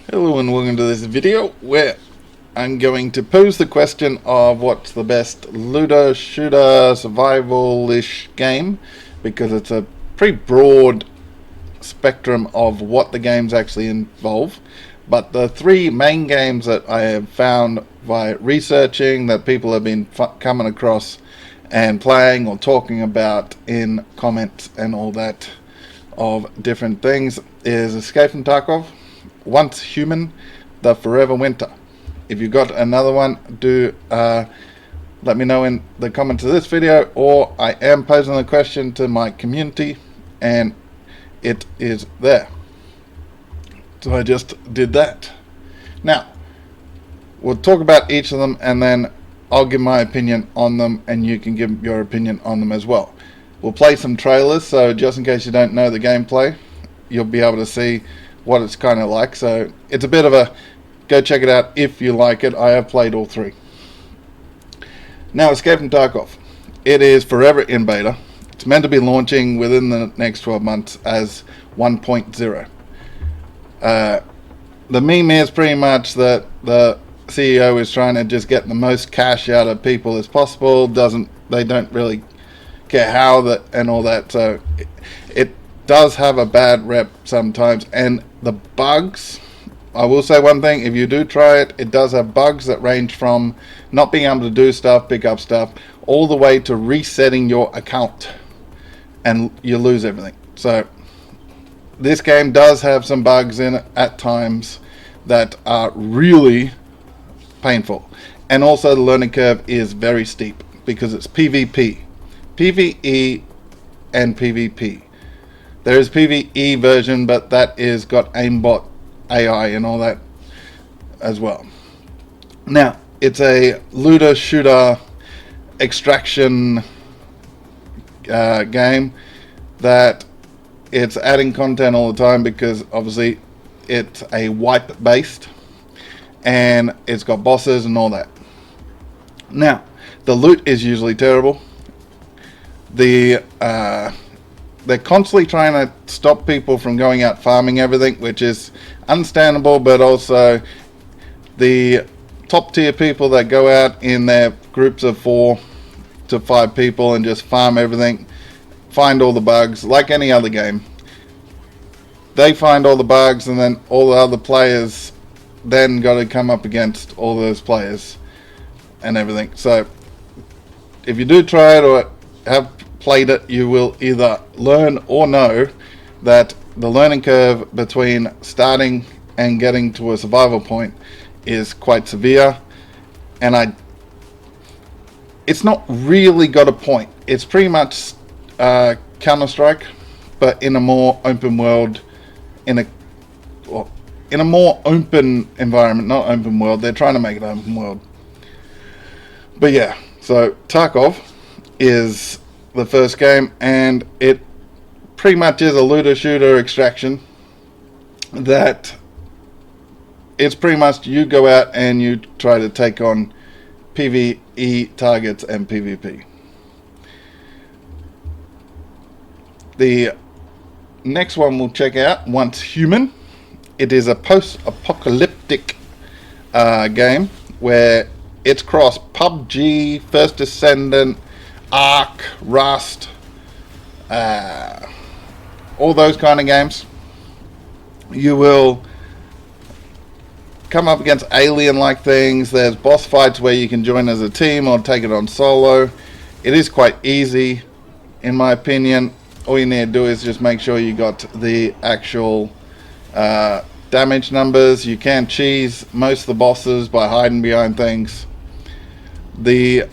Hello and welcome to this video where I'm going to pose the question of what's the best looter shooter survival-ish game, because it's a pretty broad spectrum of what the games actually involve. But the three main games that I have found by researching that people have been coming across and playing or talking about in comments and all that of different things is Escape from Tarkov, Once Human, The Forever Winter. If you got another one, do let me know in the comments of this video, or I am posing the question to my community and it is there. So I just did that. Now, we'll talk about each of them and then I'll give my opinion on them and you can give your opinion on them as well. We'll play some trailers, so just in case you don't know the gameplay, you'll be able to see what it's kind of like. So it's a bit of a go check it out if you like it. I have played all three. Now, Escape from Tarkov. It is forever in beta. It's meant to be launching within the next 12 months as 1.0. The meme is pretty much that the CEO is trying to just get the most cash out of people as possible. They don't really care how that and all that. So it does have a bad rep sometimes, and the bugs, I will say one thing: if you do try it, it does have bugs that range from not being able to do stuff, pick up stuff, all the way to resetting your account and you lose everything. So this game does have some bugs in it at times that are really painful, and also the learning curve is very steep because it's PvP, PvE and PvP. There is PvE version, but that is got aimbot AI and all that as well. Now, it's a looter shooter extraction game that it's adding content all the time because obviously it's a wipe based and it's got bosses and all that. Now, the loot is usually terrible. They're constantly trying to stop people from going out farming everything, which is understandable, but also the top tier people that go out in their groups of 4 to 5 people and just farm everything, find all the bugs like any other game. They find all the bugs, and then all the other players then got to come up against all those players and everything. So if you do try it or have played it, you will either learn or know that the learning curve between starting and getting to a survival point is quite severe, and it's not really got a point. It's pretty much Counter-Strike, but in a more open world, in a more open environment, not open world. They're trying to make it open world. But yeah, so Tarkov is the first game, and it pretty much is a looter shooter extraction that it's pretty much you go out and you try to take on PvE targets and PvP. The next one we'll check out, Once Human. It is a post-apocalyptic game where it's cross PUBG, First Descendant, Ark, Rust, all those kind of games. You will come up against alien-like things. There's boss fights where you can join as a team or take it on solo. It is quite easy, in my opinion. All you need to do is just make sure you got the actual damage numbers. You can cheese most of the bosses by hiding behind things. The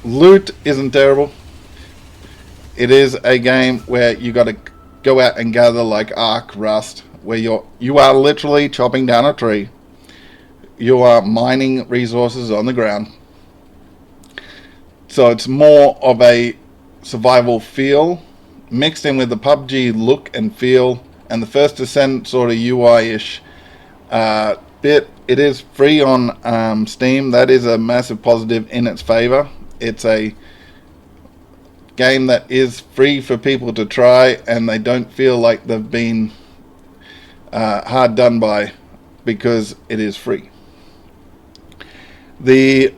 loot isn't terrible. It is a game where you got to go out and gather like Ark, Rust, where you are literally chopping down a tree. You are mining resources on the ground. So it's more of a survival feel mixed in with the PUBG look and feel and the First Descent sort of UI-ish bit. It is free on Steam. That is a massive positive in its favor. It's a game that is free for people to try, and they don't feel like they've been hard done by because it is free. The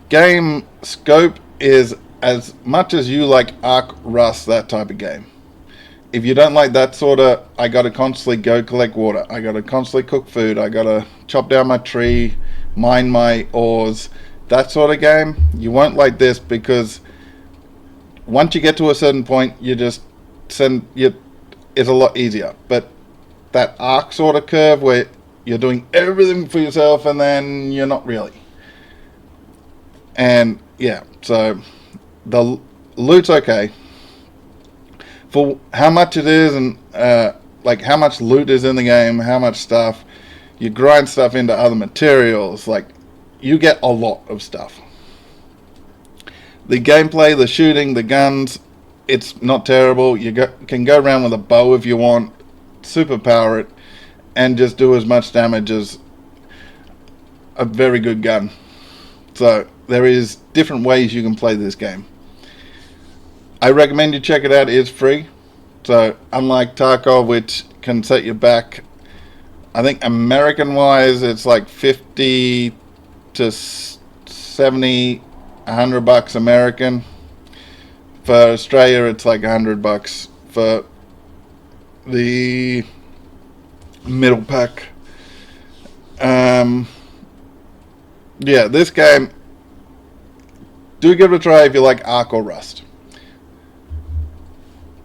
game scope is as much as you like Ark, Rust, that type of game. If you don't like that sort of, I gotta constantly go collect water, I gotta constantly cook food, I gotta chop down my tree, mine my ores, that sort of game, you won't like this, because once you get to a certain point, it's a lot easier. But that Ark sort of curve where you're doing everything for yourself and then you're not really. And yeah, so the loot's okay for how much it is, and like how much loot is in the game, how much stuff you grind stuff into other materials, like you get a lot of stuff. The gameplay, the shooting, the guns, it's not terrible. You can go around with a bow if you want, superpower it, and just do as much damage as a very good gun. So there is different ways you can play this game. I recommend you check it out. It's free. So unlike Tarkov, which can set you back, I think American wise it's like 50 to 70, $100 American. For Australia it's like $100 for the middle pack. Yeah, this game, do give it a try if you like Ark or Rust.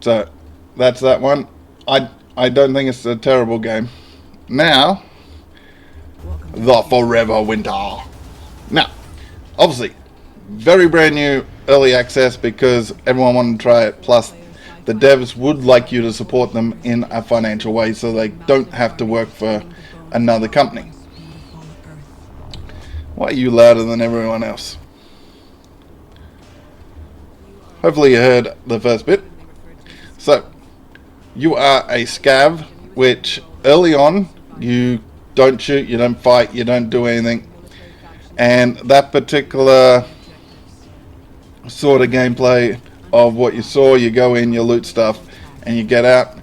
So that's that one. I don't think it's a terrible game. Now, the Forever Winter. Now, obviously, very brand new early access because everyone wanted to try it. Plus, the devs would like you to support them in a financial way so they don't have to work for another company. Why are you louder than everyone else? Hopefully you heard the first bit. So, you are a scav, which early on, you don't shoot, you don't fight, you don't do anything. And that particular sort of gameplay of what you saw, you go in, you loot stuff, and you get out.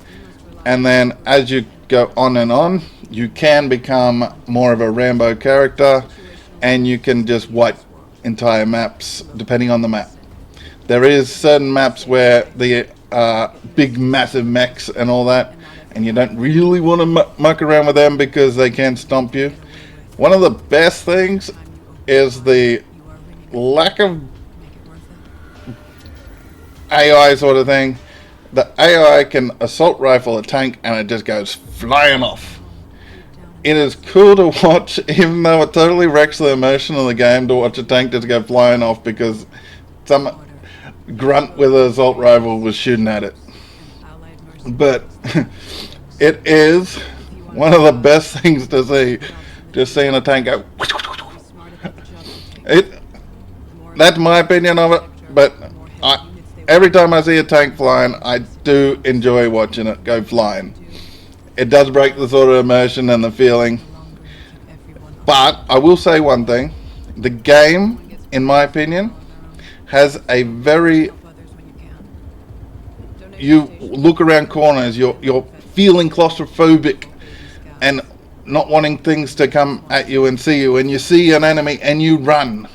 And then as you go on, you can become more of a Rambo character, and you can just wipe entire maps depending on the map. There is certain maps where the big massive mechs and all that, and you don't really want to muck around with them because they can stomp you. One of the best things is the lack of AI sort of thing. The AI can assault rifle a tank and it just goes flying off. It is cool to watch, even though it totally wrecks the immersion of the game to watch a tank just go flying off because some grunt with an assault rifle was shooting at it. But it is one of the best things to see, just seeing a tank go. That's my opinion of it, but every time I see a tank flying, I do enjoy watching it go flying. It does break the sort of immersion and the feeling. But I will say one thing. The game, in my opinion, has a very... You look around corners, you're feeling claustrophobic and not wanting things to come at you and see you. And you see an enemy and you run.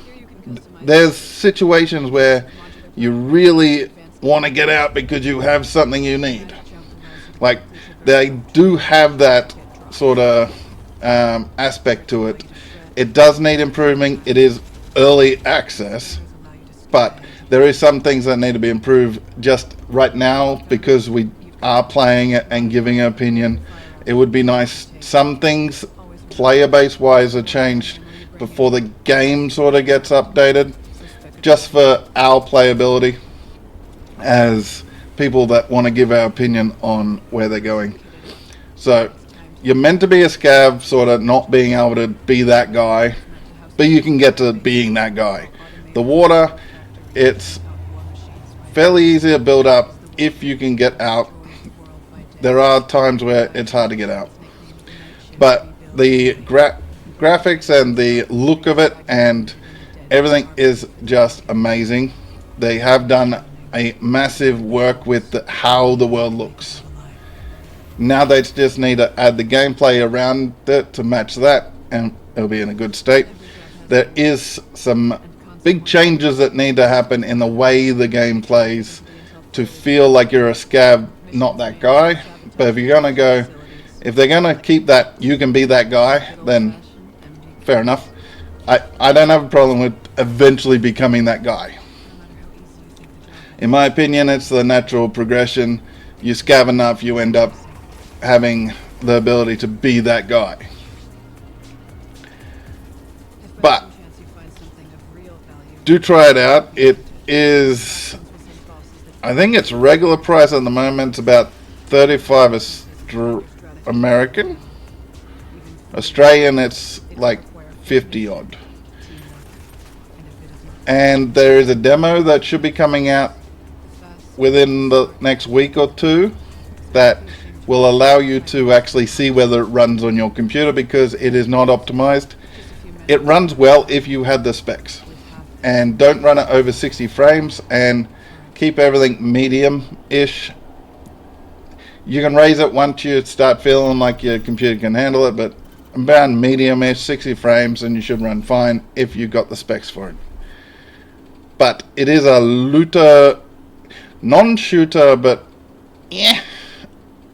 There's situations where you really want to get out because you have something you need. Like, they do have that sort of aspect to it. It does need improving. It is early access, but there is some things that need to be improved just right now because we are playing it and giving an opinion. It would be nice. Some things player base wise are changed before the game sort of gets updated, just for our playability as people that want to give our opinion on where they're going. So you're meant to be a scav, sort of not being able to be that guy, but you can get to being that guy. The water, it's fairly easy to build up if you can get out. There are times where it's hard to get out, but the graphics and the look of it and everything is just amazing. They have done a massive work with how the world looks. Now they just need to add the gameplay around it to match that, and it'll be in a good state. There is some big changes that need to happen in the way the game plays to feel like you're a scav, not that guy. But if they're gonna keep that you can be that guy, then fair enough. I don't have a problem with eventually becoming that guy. In my opinion, it's the natural progression. You scav enough, you end up having the ability to be that guy. But do try it out. It is, I think it's regular price at the moment. It's about 35 American. Australian, it's like 50 odd. And there is a demo that should be coming out within the next week or two that will allow you to actually see whether it runs on your computer, because it is not optimized. It runs well if you had the specs. And don't run it over 60 frames, and keep everything medium-ish. You can raise it once you start feeling like your computer can handle it, but about medium-ish, 60 frames, and you should run fine if you got the specs for it. But it is a looter, non-shooter, but yeah.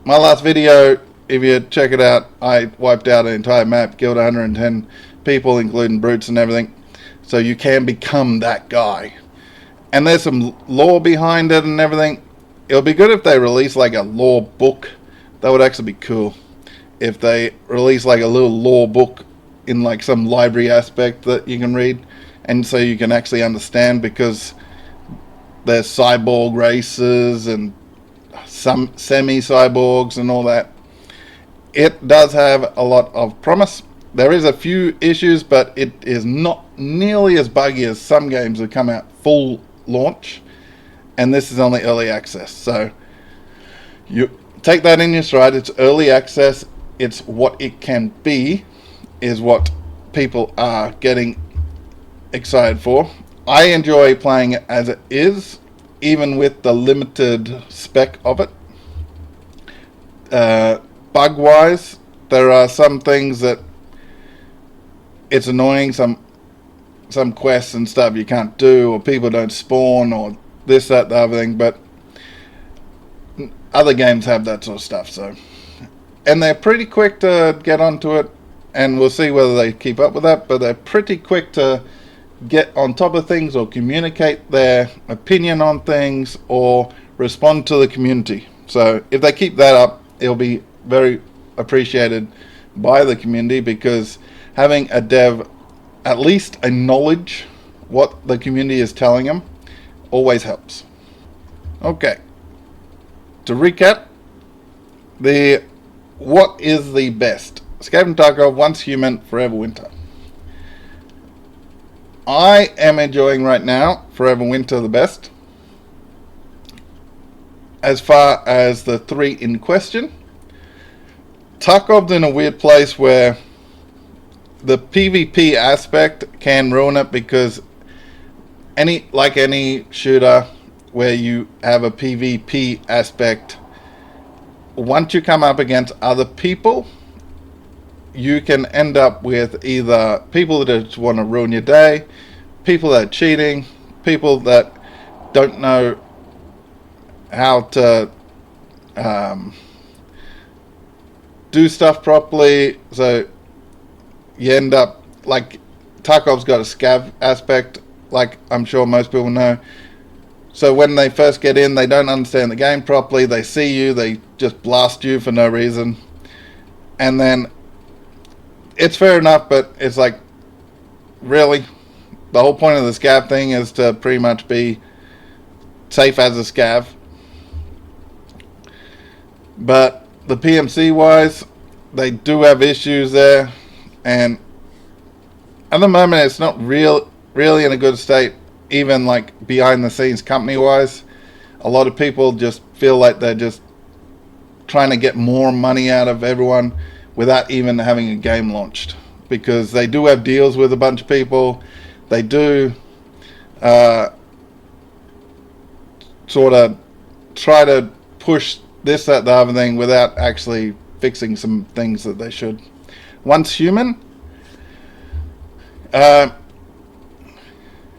My last video, if you check it out, I wiped out an entire map, killed 110 people, including brutes and everything. So you can become that guy. And there's some lore behind it and everything. It'll be good if they release like a lore book. That would actually be cool. If they release like a little lore book in like some library aspect that you can read, and so you can actually understand, because there's cyborg races and some semi-cyborgs and all that. It does have a lot of promise. There is a few issues, but it is not nearly as buggy as some games that come out full launch, and this is only early access, so you take that in your stride. It's early access. It's what it can be is what people are getting excited for. I enjoy playing it as it is, even with the limited spec of it. Bug wise, there are some things that it's annoying, some quests and stuff you can't do, or people don't spawn, or this, that, the other thing, but other games have that sort of stuff. So, and they're pretty quick to get onto it, and we'll see whether they keep up with that, but they're pretty quick to get on top of things, or communicate their opinion on things, or respond to the community. So if they keep that up, it'll be very appreciated by the community, because having a dev at least acknowledge what the community is telling them always helps. Okay, to recap, what is the best? Scav and Tarkov, Once Human, Forever Winter. I am enjoying right now Forever Winter the best. As far as the three in question, Tarkov's in a weird place where the PvP aspect can ruin it, because any shooter where you have a PvP aspect, once you come up against other people, you can end up with either people that just want to ruin your day, people that are cheating, people that don't know how to do stuff properly. So you end up, like, Tarkov's got a scav aspect, like I'm sure most people know. So when they first get in, they don't understand the game properly, they see you, they just blast you for no reason, and then it's fair enough, but it's like, really? The whole point of the scav thing is to pretty much be safe as a scav. But the PMC wise, they do have issues there, and at the moment it's not really in a good state, even like behind the scenes company wise. A lot of people just feel like they're just trying to get more money out of everyone without even having a game launched, because they do have deals with a bunch of people. They do sort of try to push this, that, the other thing without actually fixing some things that they should. Once Human, if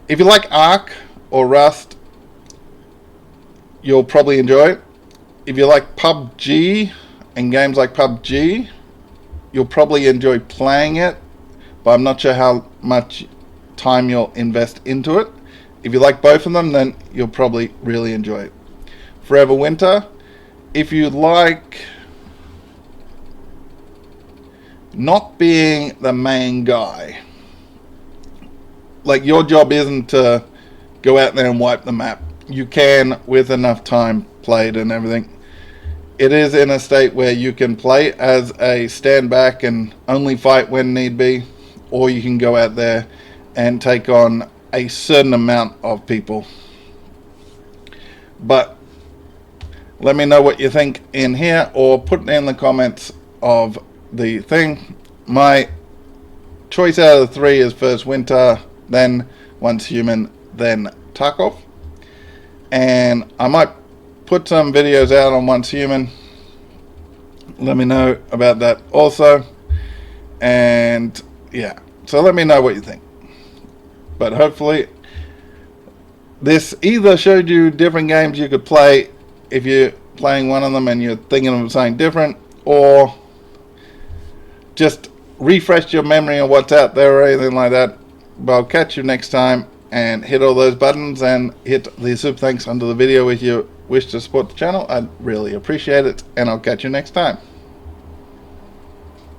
you like Ark or Rust, you'll probably enjoy it. If you like PUBG and games like PUBG, you'll probably enjoy playing it, but I'm not sure how much time you'll invest into it. If you like both of them, then you'll probably really enjoy it. Forever Winter, if you like not being the main guy, like your job isn't to go out there and wipe the map. You can, with enough time played and everything. It is in a state where you can play as a stand back and only fight when need be, or you can go out there and take on a certain amount of people. But let me know what you think in here, or put it in the comments of the thing. My choice out of the three is first Winter, then Once Human, then Tarkov. And I might put some videos out on Once Human. Let me know about that also. And yeah, so let me know what you think. But hopefully this either showed you different games you could play if you're playing one of them and you're thinking of something different, or just refreshed your memory of what's out there or anything like that. But I'll catch you next time, and hit all those buttons and hit the super thanks under the video if you wish to support the channel. I'd really appreciate it, and I'll catch you next time.